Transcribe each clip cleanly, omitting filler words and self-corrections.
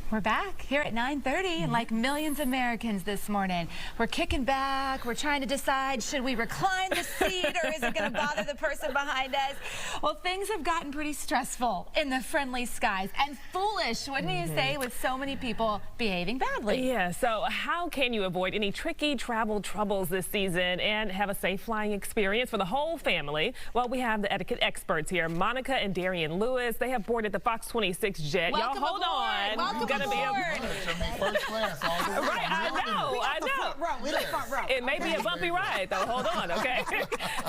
We're back here at 9:30, and like millions of Americans this morning, we're kicking back. We're trying to decide, should we recline the seat or is it going to bother the person behind us? Well, things have gotten pretty stressful in the friendly skies and foolish, wouldn't you say, with so many people behaving badly. Yeah, so how can you avoid any tricky travel troubles this season and have a safe flying experience for the whole family? Well, we have the etiquette experts here, Monica and Darian Lewis. They have boarded the Fox 26 jet. Welcome Y'all hold aboard. on. Welcome aboard. First class all the way. Right, I know. It may be a bumpy ride, though. Hold on, okay?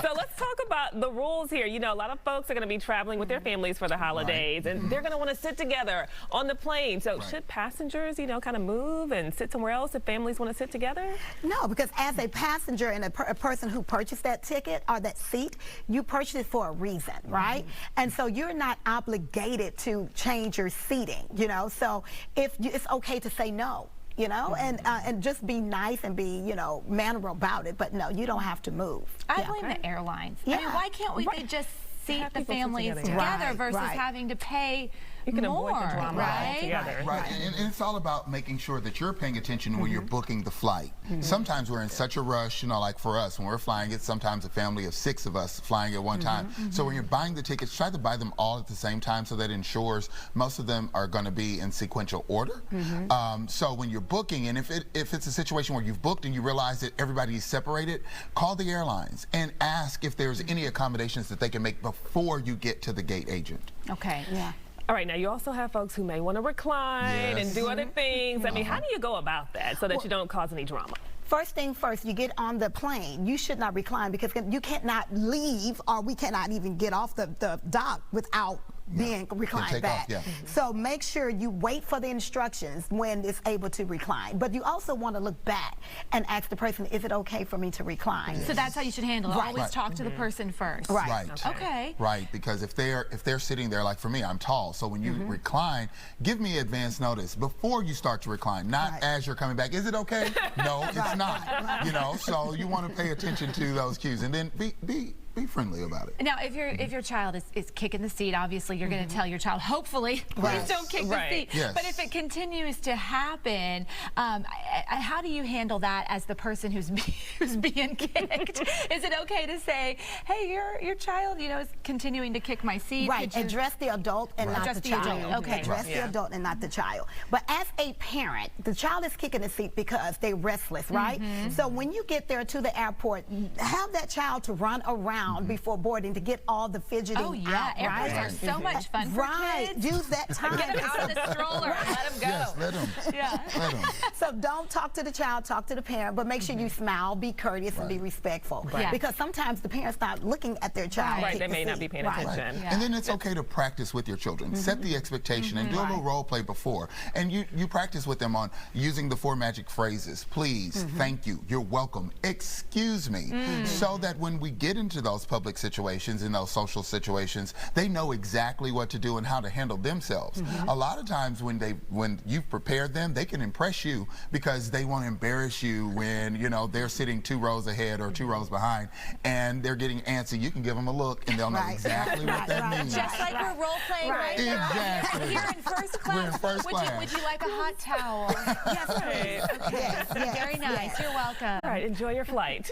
So let's talk about the rules here. You know, a lot of folks are going to be traveling with their families for the holidays, and they're going to want to sit together on the plane. So should passengers, you know, kind of move and sit somewhere else if families want to sit together? No, because as a passenger and a person who purchased that ticket or that seat, you purchased it for a reason, right? And so you're not obligated to change your seating, you know? So it's okay to say no, you know, and just be nice and be, you know, mannerable about it. But no, you don't have to move. I blame the airlines. I mean, why can't they just seat the families together versus having to pay you can more, avoid the drama together. And it's all about making sure that you're paying attention when you're booking the flight. Sometimes we're in such a rush, you know, like for us, when we're flying, it's sometimes a family of 6 of us flying at one time. So when you're buying the tickets, try to buy them all at the same time so that ensures most of them are going to be in sequential order. So when you're booking, and if it's a situation where you've booked and you realize that everybody is separated, call the airlines and ask if there's any accommodations that they can make before you get to the gate agent. Okay. Yeah. All right, now you also have folks who may want to recline and do other things. I mean, how do you go about that so that you don't cause any drama? First thing first, you get on the plane, you should not recline because you cannot leave, or we cannot even get off the dock without being reclined back. So make sure you wait for the instructions when it's able to recline. But you also want to look back and ask the person, is it okay for me to recline? So that's how you should handle it. Always talk to the person first. Okay. Right, because if they're sitting there, like for me, I'm tall, so when you recline, give me advance notice before you start to recline, not as you're coming back. Is it okay? No, it's not. You know, so you want to pay attention to those cues and then be friendly about it. Now, if your child is kicking the seat, obviously you're going to tell your child, hopefully, please don't kick the seat. But if it continues to happen, how do you handle that as the person who's being kicked? Is it okay to say, hey, your child, you know, is continuing to kick my seat? Right. Address the adult and not the child. Okay. Address the adult and not the child. But as a parent, the child is kicking the seat because they're restless, right? So when you get there to the airport, have that child to run around before boarding to get all the fidgeting out, airports are so much fun for kids. Use that time. Get them out of the stroller and let them go. Yes, let them. Let them. So don't talk to the child, talk to the parent, but make sure you smile, be courteous, and be respectful. Because sometimes the parent's not looking at their child. They may not be paying attention. And then it's okay to practice with your children. Set the expectation and do a little role play before. And you practice with them on using the 4 magic phrases. Please, thank you, you're welcome, excuse me. So that when we get into those public situations, in those social situations, they know exactly what to do and how to handle themselves. A lot of times when you've prepared them, they can impress you because they won't embarrass you when, you know, they're sitting 2 rows ahead or 2 rows behind and they're getting antsy. You can give them a look and they'll know exactly what that means. Just like we're role playing right now. Exactly. Here in first class. We're in first class. Would you like a hot towel? Yes, please. Okay. Very nice. You're welcome. All right, enjoy your flight.